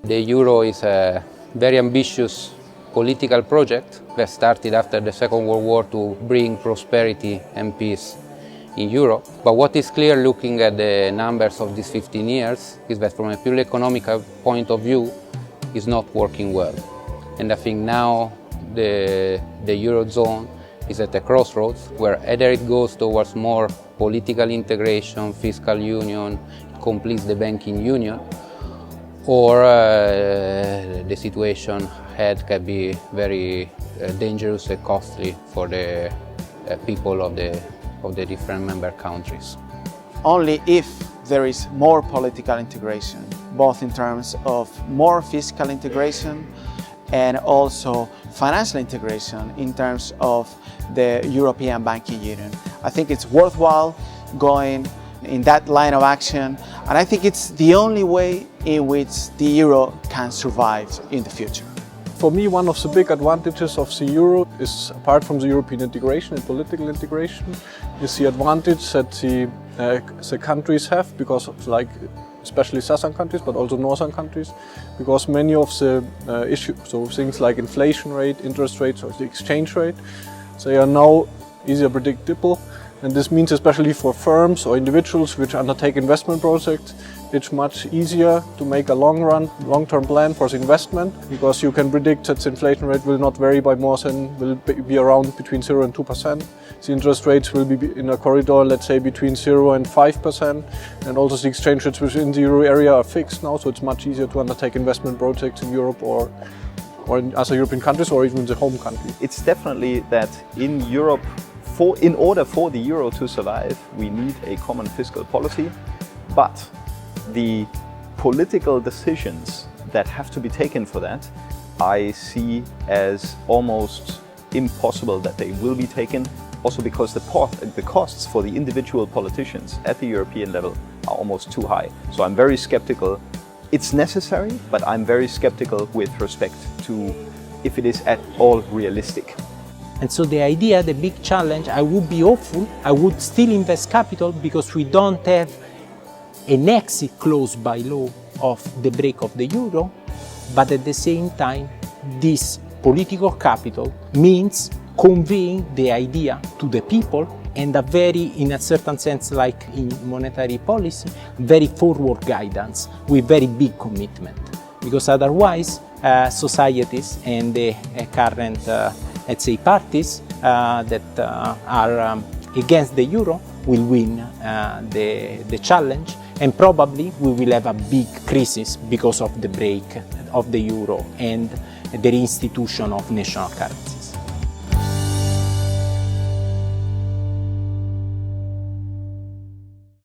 The euro is a very ambitious political project that started after the Second World War to bring prosperity and peace in Europe. But what is clear looking at the numbers of these 15 years is that from a purely economic point of view, it's not working well. And I think now the Eurozone is at a crossroads where either it goes towards more political integration, fiscal union, completes the banking union, or the situation ahead can be very dangerous and costly for the people of the different member countries. Only if there is more political integration, both in terms of more fiscal integration and also financial integration in terms of the European Banking Union. I think it's worthwhile going in that line of action, and I think it's the only way in which the euro can survive in the future. For me, one of the big advantages of the euro is, apart from the European integration and political integration, is the advantage that the countries have, because of, like, especially southern countries, but also northern countries, because many of the issues, so things like inflation rate, interest rates, or the exchange rate, they are now easier predictable. And this means, especially for firms or individuals which undertake investment projects, it's much easier to make a long-term plan for the investment, because you can predict that the inflation rate will not vary by more than, will be around between 0 and 2%. The interest rates will be in a corridor, let's say, between 0 and 5%. And also the exchange rates within the euro area are fixed now, so it's much easier to undertake investment projects in Europe or in other European countries, or even in the home country. It's definitely that in Europe, in order for the euro to survive, we need a common fiscal policy, but the political decisions that have to be taken for that, I see as almost impossible that they will be taken, also because the costs for the individual politicians at the European level are almost too high. So I'm very skeptical. It's necessary, but I'm very skeptical with respect to if it is at all realistic. And so the idea, the big challenge, I would be hopeful, I would still invest capital because we don't have an exit clause by law of the break of the euro, but at the same time, this political capital means conveying the idea to the people, and a very, in a certain sense, like in monetary policy, very forward guidance with very big commitment. Because otherwise, societies and the current let's say parties that are against the euro will win the challenge, and probably we will have a big crisis because of the break of the euro and the reinstitution of national currencies.